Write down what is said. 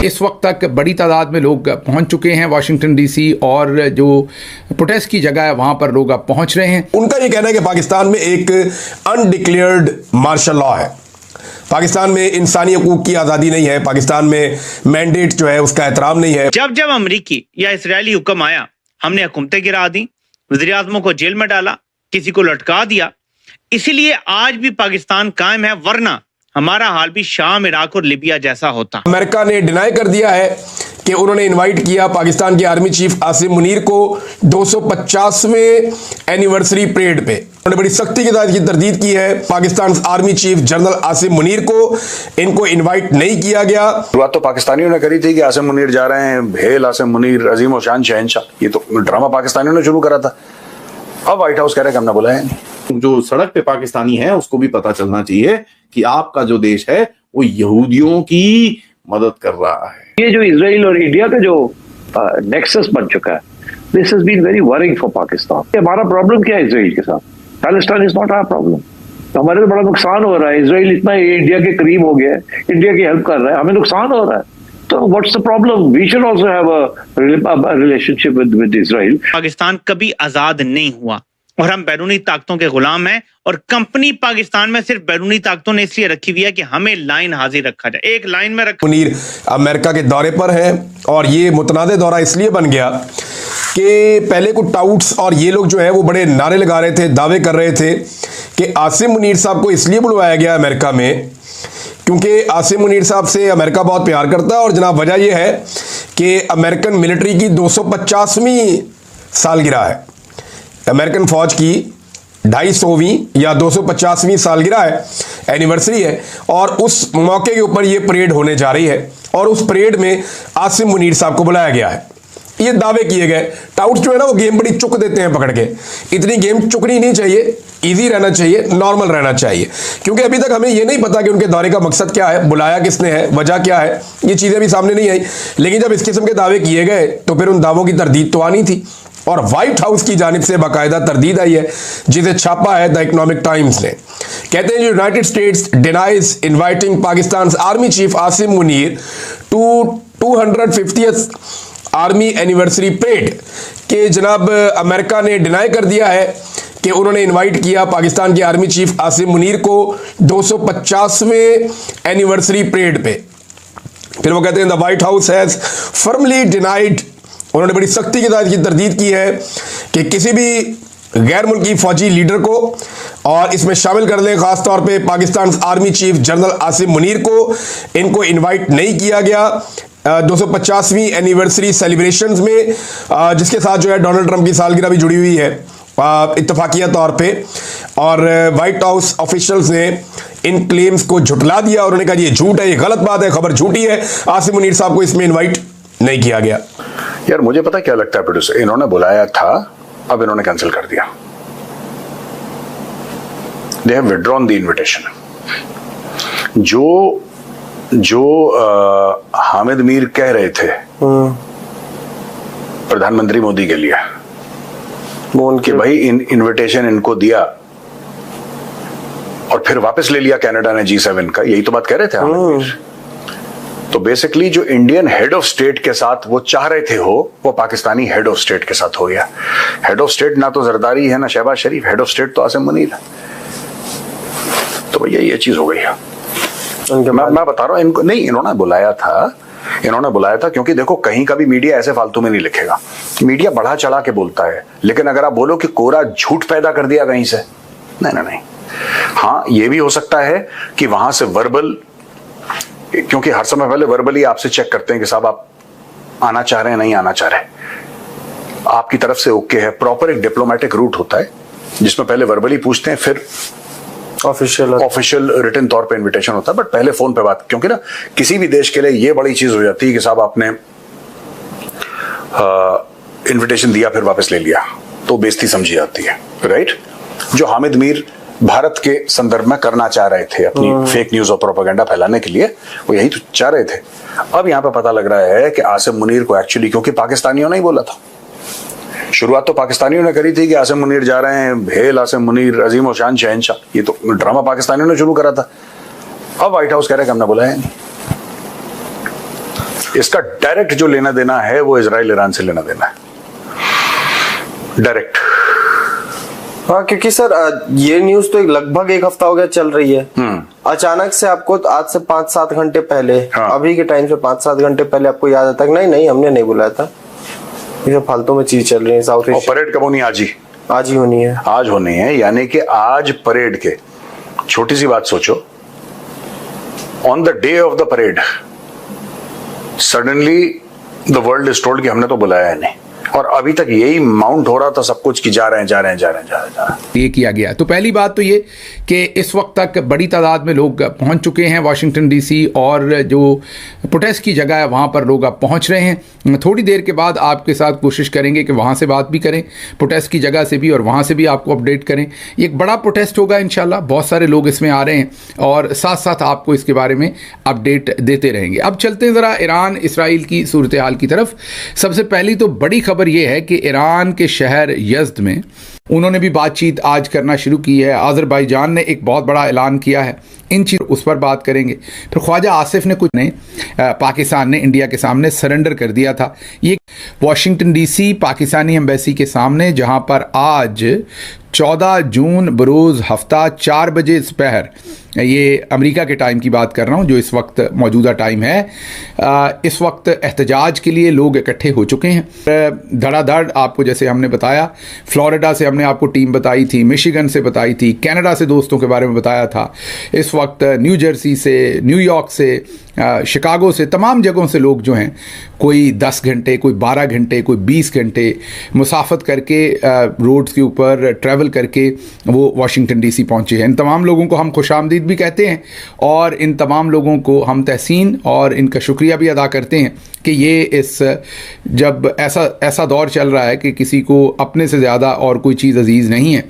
इस वक्त तक बड़ी तादाद में लोग पहुंच चुके हैं वाशिंगटन डीसी, और जो प्रोटेस्ट की जगह है वहां पर लोग अब पहुंच रहे हैं। उनका ये कहना है कि पाकिस्तान में एक अनडिक्लेयर्ड मार्शल लॉ है, पाकिस्तान में इंसानी हकूक की आज़ादी नहीं है, पाकिस्तान में मैंडेट जो है उसका एहतराम नहीं है। जब जब अमरीकी या इसराइली हुक्म आया, हमने हुकूमतें गिरा दी, वज़ीर-ए-आज़मों को जेल में डाला, किसी को लटका दिया। इसीलिए आज भी पाकिस्तान कायम है, वरना हमारा हाल भी शाम, इराक और लिबिया जैसा होता। अमेरिका ने डिनाई कर दिया है कि उन्होंने इनवाइट किया पाकिस्तान के आर्मी चीफ आसिम मुनीर को 250वें एनिवर्सरी परेड पे। उन्होंने बड़ी सख्ती के साथ ये तरदीद की है Pakistan army chief general Asim Munir को इनको इनवाइट नहीं किया गया। शुरुआत तो पाकिस्तानियों ने करी थी कि आसिम मुनीर जा रहे हैं, भेल आसिम मुनीर अजीम और शान शहंशाह, ये तो ड्रामा पाकिस्तानियों ने शुरू करा था। अब व्हाइट हाउस कह रहा है कि हमने बुलाया नहीं। जो सड़क पे पाकिस्तानी है उसको भी पता चलना चाहिए कि आपका जो देश है वो यहूदियों की मदद कर रहा है। ये जो इजराइल और इंडिया का जो नेक्सस बन चुका है, this has been very worrying for Pakistan. हमारा प्रॉब्लम क्या है इसराइल के साथ? Palestine is not our problem. तो हमारे तो बड़ा नुकसान हो रहा है। इसराइल इतना इंडिया के करीब हो गया है, इंडिया की हेल्प कर रहा है, हमें नुकसान हो रहा है। तो what's the problem? We should also have a relationship with Israel. Pakistan कभी आजाद नहीं हुआ और हम बैरूनी ताकतों के गुलाम हैं, और कंपनी पाकिस्तान में सिर्फ बैरूनी ताकतों ने इसलिए रखी हुई है कि हमें लाइन हाजिर रखा जाए, एक लाइन में रखा। मुनीर अमेरिका के दौरे पर है, और ये मुतनादे दौरा इसलिए बन गया कि पहले कुछ टाउट्स और ये लोग जो है वो बड़े नारे लगा रहे थे, दावे कर रहे थे कि आसिम मुनीर साहब को इसलिए बुलवाया गया अमेरिका में क्योंकि आसिम मुनीर साहब से अमेरिका बहुत प्यार करता है। और जनाब वजह यह है कि अमेरिकन मिलिट्री की 250वीं सालगिरह है, अमेरिकन फौज की 250वीं या 250वीं सालगिरह है, एनिवर्सरी है, और उस मौके के ऊपर ये परेड होने जा रही है, और उस परेड में आसिम मुनीर साहब को बुलाया गया है। ये दावे किए गए। टाउट्स जो है ना वो गेम बड़ी चुक देते हैं पकड़ के। इतनी गेम चुकनी नहीं चाहिए, इजी रहना चाहिए, नॉर्मल रहना चाहिए, क्योंकि अभी तक हमें ये नहीं पता कि उनके दौरे का मकसद क्या है, बुलाया किसने है, वजह क्या है, ये चीज़ें भी सामने नहीं आई। लेकिन जब इस किस्म के दावे किए गए तो फिर उन दावों की तरदीद तो आनी थी, और व्हाइट हाउस की जानिब से बाकायदा तरदीद आई है, जिसे छापा है द इकोनॉमिक टाइम्स ने। कहते हैं United States denies inviting Pakistan army chief Asim Munir to 250th army anniversary parade के जनाब अमेरिका ने डिनाई कर दिया है कि उन्होंने इनवाइट किया पाकिस्तान के आर्मी चीफ आसिम मुनीर को 250वें एनिवर्सरी परेड पे। फिर वो कहते हैं the white house has firmly denied, उन्होंने बड़ी सख्ती के साथ ये तरदीद की है कि किसी भी गैर मुल्की फौजी लीडर को, और इसमें शामिल कर लें खास तौर पे Pakistan army chief general Asim Munir को, इनको इनवाइट नहीं किया गया 250वीं एनिवर्सरी सेलिब्रेशंस में, जिसके साथ जो है डोनाल्ड ट्रंप की सालगिरह भी जुड़ी हुई है इत्तफाकिया तौर पे। और व्हाइट हाउस ऑफिशियल्स ने इन क्लेम्स को झुटला दिया, उन्होंने कहा ये झूठ है, ये गलत बात है, खबर झूठी है, आसिम मुनीर साहब को इसमें इनवाइट नहीं किया गया। यार मुझे पता क्या लगता है प्रोड्यूसर, इन्होंने बुलाया था, अब इन्होंने कैंसिल कर दिया। They have withdrawn the invitation. जो हामिद मीर कह रहे थे प्रधानमंत्री मोदी के लिए कि भाई इनविटेशन इनको दिया और फिर वापस ले लिया कनाडा ने G7 का, यही तो बात कह रहे थे हामिद मीर। तो बेसिकली जो इंडियन हेड ऑफ स्टेट के साथ वो चाह रहे थे हो, वो पाकिस्तानी हेड ऑफ स्टेट के साथ हो गया। हेड ऑफ स्टेट ना तो जरदारी है ना शहबाज शरीफ, हेड ऑफ स्टेट तो आसिम मुनीर है। तो भैया ये चीज हो गई है। मैं बता रहा हूं इनको नहीं, इन्होंने बुलाया था क्योंकि देखो कहीं का भी मीडिया ऐसे फालतू में नहीं लिखेगा, मीडिया बढ़ा चढ़ा के बोलता है। लेकिन अगर आप बोलो कि कोरा झूठ पैदा कर दिया कहीं से, नहीं। हाँ ये भी हो सकता है कि वहां से वर्बल, क्योंकि हर समय पहले वर्बली आपसे चेक करते हैं कि साहब आप आना चाह रहे हैं, नहीं आना चाह रहे, आपकी तरफ से ओके है। प्रॉपर एक डिप्लोमेटिक रूट होता है जिसमें पहले वर्बली पूछते हैं, फिर ऑफिशियल रिटन तौर पे इनविटेशन होता है। बट पहले फोन पे बात, क्योंकि ना किसी भी देश के लिए ये बड़ी चीज हो जाती है कि साहब आपने इनविटेशन दिया फिर वापस ले लिया, तो बेइज्जती समझी जाती है, राइट। जो हामिद मीर भारत के संदर्भ में करना चाह रहे थे अपनी फेक न्यूज और प्रोपेगेंडा फैलाने के लिए, वो यही तो चाह रहे थे। अब यहाँ पे पता लग रहा है कि आसिम मुनीर को एक्चुअली, क्योंकि पाकिस्तानियों ने ही बोला था, शुरुआत तो पाकिस्तानियों ने करी थी कि आसिम मुनीर जा रहे हैं, भेल आसिम मुनीर अजीम और शान शहंशाह, ये तो ड्रामा पाकिस्तानियों ने शुरू करा था। अब व्हाइट हाउस कह रहे हैं कि हमने बुलाया नहीं। इसका डायरेक्ट जो लेना देना है वो इजराइल ईरान से लेना देना है, डायरेक्ट। हाँ, क्योंकि सर ये न्यूज तो लगभग एक हफ्ता हो गया चल रही है। अचानक से आपको आज से 5-7 घंटे पहले, अभी के टाइम से 5-7 घंटे पहले आपको याद आता है कि नहीं हमने नहीं बुलाया था, ये फालतू में चीज चल रही है साउथ ईस्ट। परेड कब होनी? आज ही होनी है। आज होनी है, यानी कि आज परेड के, छोटी सी बात सोचो, on the day of the parade suddenly the world is told कि हमने तो बुलाया है नहीं, और अभी तक यही माउंट हो रहा था सब कुछ कि जा रहे हैं। ये किया गया। तो पहली बात तो ये कि इस वक्त तक बड़ी तादाद में लोग पहुंच चुके हैं वाशिंगटन डीसी, और जो प्रोटेस्ट की जगह है वहां पर लोग अब पहुंच रहे हैं। थोड़ी देर के बाद आपके साथ कोशिश करेंगे कि वहां से बात भी करें, प्रोटेस्ट की जगह से भी, और वहां से भी आपको अपडेट करें। ये एक बड़ा प्रोटेस्ट होगा इंशाल्लाह, बहुत सारे लोग इसमें आ रहे हैं और साथ साथ आपको इसके बारे में अपडेट देते रहेंगे। अब चलते हैं ज़रा ईरान इसराइल की सूरत हाल की तरफ। सबसे पहली तो बड़ी खबर यह है कि ईरान के शहर यज़्द में उन्होंने भी बातचीत आज करना शुरू की है। अज़रबैजान ने एक बहुत बड़ा ऐलान किया है, इन चीज़ उस पर बात करेंगे। फिर ख्वाजा आसिफ ने कुछ नहीं, पाकिस्तान ने इंडिया के सामने सरेंडर कर दिया था। ये वाशिंगटन डीसी पाकिस्तानी एम्बेसी के सामने, जहां पर आज 14 जून बरोज़ हफ्ता 4 बजे दोपहर, ये अमेरिका के टाइम की बात कर रहा हूँ जो इस वक्त मौजूदा टाइम है, इस वक्त एहतजाज के लिए लोग इकट्ठे हो चुके हैं। धड़ाधड़ आपको, जैसे हमने बताया, फ्लोरिडा से हमने आपको टीम बताई थी, मिशिगन से बताई थी, कनाडा से दोस्तों के बारे में बताया था, इस वक्त न्यू जर्सी से, न्यूयॉर्क से, शिकागो से, तमाम जगहों से लोग जो हैं, कोई 10 घंटे, कोई 12 घंटे, कोई 20 घंटे मुसाफत करके रोड्स के ऊपर ट्रैवल करके वो वाशिंगटन डीसी पहुंचे हैं। इन तमाम लोगों को हम खुशामदीद भी कहते हैं और इन तमाम लोगों को हम तहसीन और इनका शुक्रिया भी अदा करते हैं कि ये इस जब ऐसा दौर चल रहा है कि किसी को अपने से ज़्यादा और कोई चीज़ अजीज़ नहीं है,